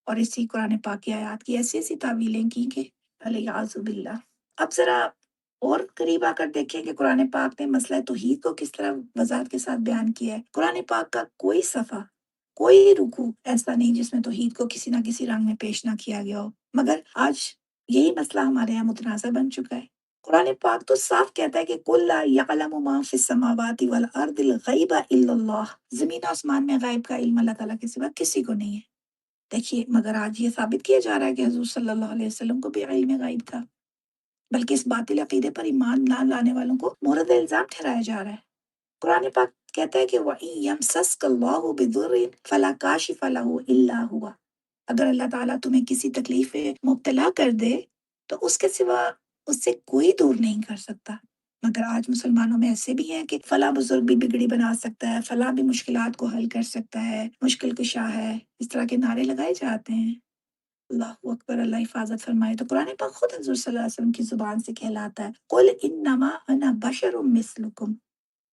اور اسی قرآن پاک کی آیات کی ایسی ایسی تعویلیں کی کہ الیاذ باللہ۔ اب ذرا اور قریب آ کر دیکھیں کہ قرآن پاک نے مسئلہ توحید کو کس طرح وضاحت کے ساتھ بیان کیا ہے۔ قرآن پاک کا کوئی صفحہ، کوئی رکوع ایسا نہیں جس میں توحید کو کسی نہ کسی رنگ میں پیش نہ کیا گیا ہو، مگر آج یہی مسئلہ ہمارے یہاں متنازع بن چکا ہے۔ قرآن پاک تو صاف کہتا ہے کہ قُل لا یعلم ما فی السماوات والارض الغیب الا اللہ، زمین و آسمان میں غیب کا علم اللہ تعالیٰ کے سوا کسی کو نہیں ہے۔ دیکھیے، مگر آج یہ ثابت کیا جا رہا ہے کہ حضور صلی اللہ علیہ وسلم کو بھی علم غیب تھا، بلکہ اس باطل عقیدے پر ایمان نہ لانے والوں کو مورد الزام ٹھہرایا جا رہا ہے۔ قرآن پاک کہتا ہے کہ وَإِن يَمْسَسْكَ اللَّهُ بِضُرٍّ فَلَا كَاشِفَ لَهُ إِلَّا هُوَ، اگر اللہ تعالیٰ تمہیں کسی تکلیف میں مبتلا کر دے تو اس کے سوا اس سے کوئی دور نہیں کر سکتا۔ مگر آج مسلمانوں میں ایسے بھی ہیں کہ فلاں بزرگ بھی بگڑی بنا سکتا ہے، فلاں بھی مشکلات کو حل کر سکتا ہے، مشکل کشا ہے، اس طرح کے نعرے لگائے جاتے ہیں۔ اللہ اکبر، اللہ حفاظت فرمائے۔ تو قرآن پاک خود حضور صلی اللہ علیہ وسلم کی زبان سے کہلاتا ہے قُلْ إِنَّمَا أَنَا بَشَرٌ مِثْلُكُمْ،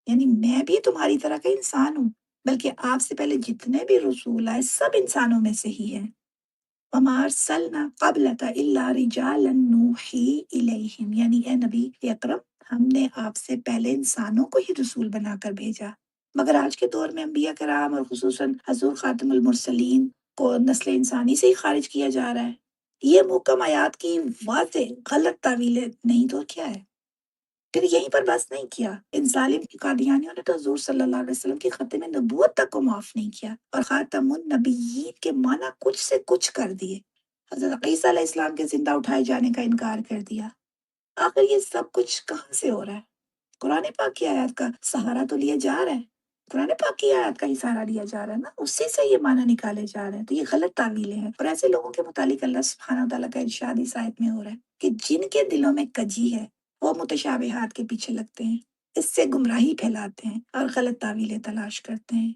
یعنی میں بھی تمہاری طرح کا انسان ہوں، بلکہ آپ سے پہلے جتنے بھی رسول آئے سب انسانوں میں سے ہی ہیں۔ وَمَا أَرْسَلْنَا قَبْلَكَ إِلَّا رِجَالًا نُوحِي إِلَيْهِمْ، یعنی اے نبی اکرم، ہم نے آپ سے پہلے انسانوں کو ہی رسول بنا کر بھیجا، مگر آج کے دور میں انبیاء کرام اور خصوصاً حضور خاتم المرسلین کو نسل انسانی سے ہی خارج کیا جا رہا ہے۔ یہ محکم آیات کی واضح غلط تعویلیں نہیں تو کیا ہے؟ پھر یہیں پر بس نہیں کیا، ان ظالم قادیانیوں نے تو حضور صلی اللہ علیہ وسلم کی ختم نبوت تک کو معاف نہیں کیا اور خاتم النبیین کے معنی کچھ سے کچھ کر دیے، حضرت عیسیٰ علیہ السلام کے زندہ اٹھائے جانے کا انکار کر دیا۔ آخر یہ سب کچھ کہاں سے ہو رہا ہے؟ قرآن پاک کی آیات کا سہارا تو لیا جا رہا ہے، قرآن پاک کی آیات کا ہی سہارا لیا جا رہا ہے نا، اسی سے یہ معنی نکالے جا رہے ہیں۔ تو یہ غلط تعویلیں ہیں، اور ایسے لوگوں کے متعلق اللہ سبحانہ و تعالیٰ کا ارشاد اس آیت میں ہو رہا ہے کہ جن کے دلوں میں کجی ہے وہ متشابہات کے پیچھے لگتے ہیں، اس سے گمراہی پھیلاتے ہیں اور غلط تعویلیں تلاش کرتے ہیں۔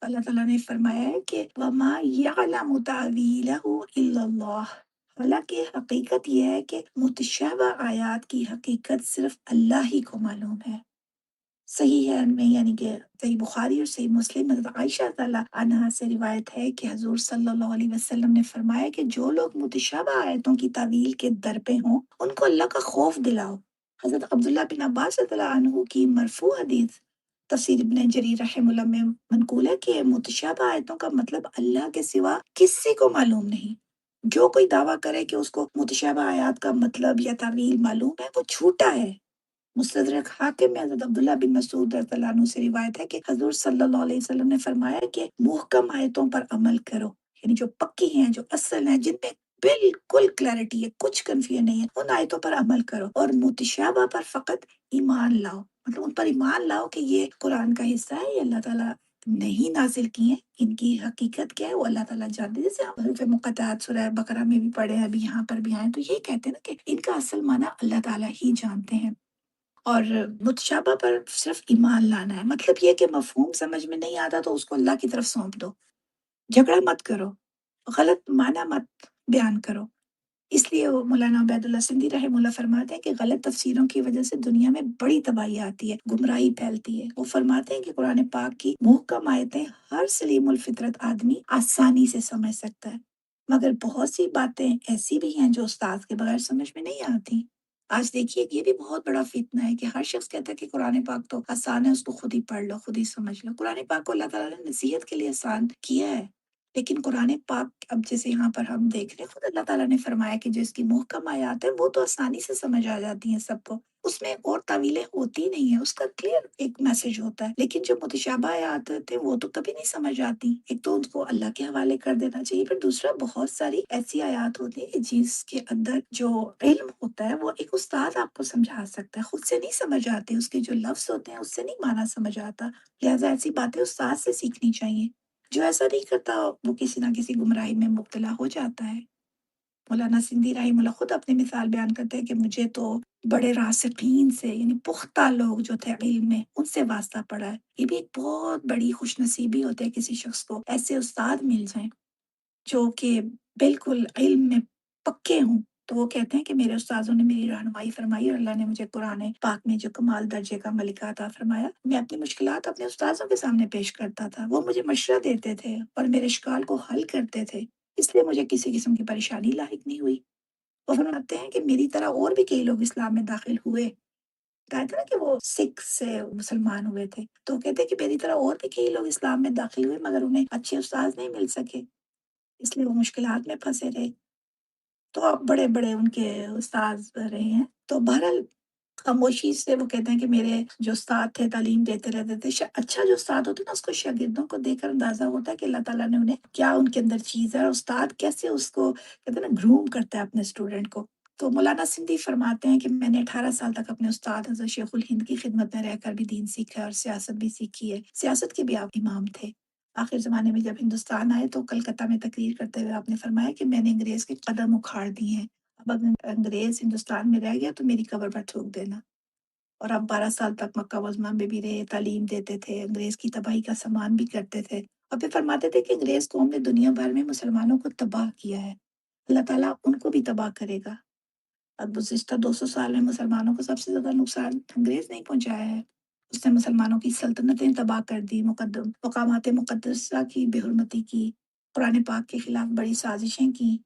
اللہ تعالیٰ نے فرمایا ہے کہ وَمَا يَعْلَمُ تَأْوِيلَهُ إِلَّا اللَّهُ، حالانکہ حقیقت یہ ہے کہ متشابہ آیات کی حقیقت صرف اللہ ہی کو معلوم ہے۔ صحیح ہے میں یعنی کہ صحیح بخاری اور صحیح مسلم حضرت عائشہ تعالیٰ عنہا سے روایت ہے کہ حضور صلی اللہ علیہ وسلم نے فرمایا کہ جو لوگ متشابہ آیتوں کی تعویل کے در پہ ہوں ان کو اللہ کا خوف دلاؤ۔ حضرت عبداللہ بن عباس رضی اللہ عنہ کی مرفوع حدیث تفسیر ابن جریر رحمہ اللہ میں منقول ہے کہ متشابہ آیتوں کا مطلب اللہ کے سوا کسی کو معلوم نہیں۔ جو کوئی دعویٰ کرے کہ اس کو متشابہ آیات کا مطلب یا تعویل معلوم ہے وہ جھوٹا ہے۔ مستدرک حاکم میں حضرت عبداللہ بن مسعود رضی اللہ عنہ سے روایت ہے کہ حضور صلی اللہ علیہ وسلم نے فرمایا کہ محکم آیتوں پر عمل کرو، یعنی جو پکی ہیں، جو اصل ہیں، جن میں بالکل کلیئرٹی ہے، کچھ کنفیوژن نہیں ہے، ان آیتوں پر عمل کرو، اور متشابہ پر فقط ایمان لاؤ، مطلب ان پر ایمان لاؤ کہ یہ قرآن کا حصہ ہے، یہ اللہ تعالیٰ نہیں نازل کی ہیں، ان کی حقیقت کیا ہے وہ اللہ تعالیٰ جانتے ہیں۔ جیسے ہم حروف مقطعات سورہ بقرہ میں بھی پڑھے ہیں، ابھی یہاں پر بھی آئے تو یہ کہتے ہیں نا کہ ان کا اصل معنی اللہ تعالیٰ ہی جانتے ہیں۔ اور متشابہ پر صرف ایمان لانا ہے، مطلب یہ کہ مفہوم سمجھ میں نہیں آتا تو اس کو اللہ کی طرف سونپ دو، جھگڑا مت کرو، غلط معنی مت بیان کرو۔ اس لیے وہ مولانا عبید اللہ سندھی رحمہ اللہ فرماتے ہیں کہ غلط تفسیروں کی وجہ سے دنیا میں بڑی تباہی آتی ہے، گمراہی پھیلتی ہے۔ وہ فرماتے ہیں کہ قرآن پاک کی محکم آیتیں ہر سلیم الفطرت آدمی آسانی سے سمجھ سکتا ہے، مگر بہت سی باتیں ایسی بھی ہیں جو استاد کے بغیر سمجھ میں نہیں آتی۔ آج دیکھیے یہ بھی بہت بڑا فتنہ ہے کہ ہر شخص کہتا ہے کہ قرآن پاک تو آسان ہے، اس کو خود ہی پڑھ لو، خود ہی سمجھ لو۔ قرآن پاک کو اللہ تعالیٰ نے نصیحت کے لیے آسان کیا ہے، لیکن قرآن پاک اب جیسے یہاں پر ہم دیکھ رہے ہیں، خود اللہ تعالیٰ نے فرمایا کہ جو اس کی محکم آیات ہے وہ تو آسانی سے سمجھ آ جاتی ہیں سب کو، اس میں اور تعویلیں ہوتی نہیں ہیں، اس کا کلیئر ایک میسج ہوتا ہے۔ لیکن جو متشابہ آیات ہوتے ہیں وہ تو کبھی نہیں سمجھ آتی، ایک تو ان کو اللہ کے حوالے کر دینا چاہیے، پھر دوسرا بہت ساری ایسی آیات ہوتی ہیں کہ جس کے اندر جو علم ہوتا ہے وہ ایک استاد آپ کو سمجھا سکتا ہے، خود سے نہیں سمجھ آتے، اس کے جو لفظ ہوتے ہیں اس سے نہیں معنی سمجھ آتا، لہٰذا ایسی باتیں استاد سے سیکھنی چاہیے۔ جو ایسا نہیں کرتا وہ کسی نہ کسی گمراہی میں مبتلا ہو جاتا ہے۔ مولانا سندھی رحمہ اللہ خود اپنی مثال بیان کرتے ہیں کہ مجھے تو بڑے راسخین سے، یعنی پختہ لوگ جو تھے علم میں، ان سے واسطہ پڑا ہے۔ یہ بھی ایک بہت بڑی خوش نصیبی ہوتی ہے کسی شخص کو ایسے استاد مل جائیں جو کہ بالکل علم میں پکے ہوں۔ تو وہ کہتے ہیں کہ میرے استاذوں نے میری رہنمائی فرمائی اور اللہ نے مجھے قرآن پاک میں جو کمال درجے کا ملکہ عطا فرمایا، میں اپنی مشکلات اپنے استاذوں کے سامنے پیش کرتا تھا، وہ مجھے مشورہ دیتے تھے اور میرے اشکال کو حل کرتے تھے، اس لیے مجھے کسی قسم کی پریشانی لاحق نہیں ہوئی۔ وہ فرماتے ہیں کہ میری طرح اور بھی کئی لوگ اسلام میں داخل ہوئے، کہا تھا نا کہ وہ سکھ سے مسلمان ہوئے تھے، تو کہتے ہیں کہ میری طرح اور بھی کئی لوگ اسلام میں داخل ہوئے مگر انہیں اچھے استاذ نہیں مل سکے، اس لیے وہ مشکلات میں پھنسے رہے، تو اب بڑے بڑے ان کے استاذ رہے ہیں۔ تو بہرحال خاموشی سے وہ کہتے ہیں کہ میرے جو استاد تھے تعلیم دیتے رہتے تھے، اچھا جو استاد ہوتا ہے نا اس کو شاگردوں کو دیکھ کر اندازہ ہوتا ہے کہ اللہ تعالیٰ نے انہیں کیا ان کے اندر چیز ہے، اور استاد کیسے اس کو کہتے ہیں نا گروم کرتا ہے اپنے اسٹوڈنٹ کو۔ تو مولانا سندھی فرماتے ہیں کہ میں نے 18 سال تک اپنے استاد حضرت شیخ الہند کی خدمت میں رہ کر بھی دین سیکھا ہے اور سیاست بھی سیکھی ہے، سیاست کے بھی آپ امام تھے۔ آخر زمانے میں جب ہندوستان آئے تو کلکتہ میں تقریر کرتے ہوئے آپ نے فرمایا کہ میں نے انگریز کے قدم اکھاڑ دیے ہیں، اب اگر انگریز ہندوستان میں رہ گیا تو میری قبر پر تھوک دینا۔ اور اب 12 سال تک مکہ معظمہ میں بھی رہے، تعلیم دیتے تھے، انگریز کی تباہی کا سامان بھی کرتے تھے، اور پھر فرماتے تھے کہ انگریز قوم نے دنیا بھر میں مسلمانوں کو تباہ کیا ہے، اللہ تعالیٰ ان کو بھی تباہ کرے گا۔ اب گزشتہ 200 سال میں مسلمانوں کو سب سے زیادہ نقصان انگریز نہیں پہنچایا ہے، اس نے مسلمانوں کی سلطنتیں تباہ کر دی، مقامات مقدسہ کی بے حرمتی کی، قرآن پاک کے خلاف بڑی سازشیں کی۔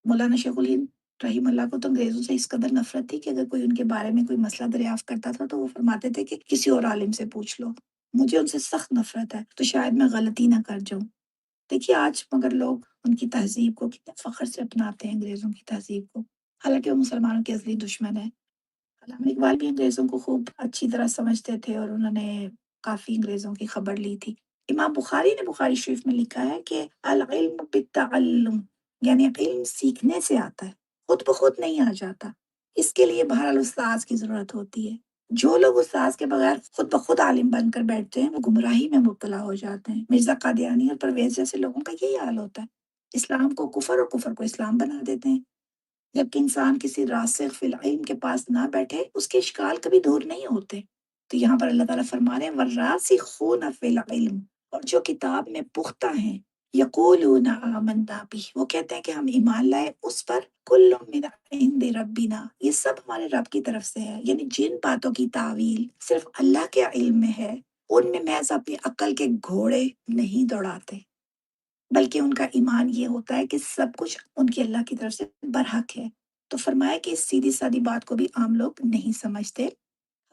مولانا شیخ الہند رحیم اللہ کو تو انگریزوں سے اس قدر نفرت تھی کہ اگر کوئی ان کے بارے میں کوئی مسئلہ دریافت کرتا تھا تو وہ فرماتے تھے کہ کسی اور عالم سے پوچھ لو، مجھے ان سے سخت نفرت ہے تو شاید میں غلطی نہ کر جاؤں۔ دیکھیے آج مگر لوگ ان کی تہذیب کو کتنے فخر سے اپناتے ہیں، انگریزوں کی تہذیب کو، حالانکہ وہ مسلمانوں کے اصلی دشمن ہے۔ علامہ اقبال بھی انگریزوں کو خوب اچھی طرح سمجھتے تھے اور انہوں نے کافی انگریزوں کی خبر لی تھی۔ امام بخاری نے بخاری شریف میں لکھا ہے کہ العلم بالتعلم، یعنی علم سیکھنے سے آتا ہے، خود بخود نہیں آ جاتا، اس کے لیے بہرحال استاذ کی ضرورت ہوتی ہے۔ جو لوگ استاذ کے بغیر خود بخود عالم بن کر بیٹھتے ہیں وہ گمراہی میں مبتلا ہو جاتے ہیں۔ مرزا قادیانی اور پرویز جیسے لوگوں کا یہی حال ہوتا ہے، اسلام کو کفر اور کفر کو اسلام بنا دیتے ہیں، جبکہ انسان کسی راسخ فی العلم کے پاس نہ بیٹھے اس کے اشکال کبھی دور نہیں ہوتے۔ تو یہاں پر اللہ تعالیٰ فرما رہے ہیں وَالرَّاسِخُونَ فِی الْعِلْمِ، اور جو کتاب میں پختہ ہیں، یقولون آمنا بہ، وہ کہتے ہیں کہ ہم ایمان لائے اس پر، کل من عند ربنا، یہ سب ہمارے رب کی طرف سے ہے، یعنی جن باتوں کی تعویل صرف اللہ کے علم میں ہے ان میں محض اپنی عقل کے گھوڑے نہیں دوڑاتے، بلکہ ان کا ایمان یہ ہوتا ہے کہ سب کچھ ان کی اللہ کی طرف سے برحق ہے۔ تو فرمایا کہ اس سیدھی سادی بات کو بھی عام لوگ نہیں سمجھتے۔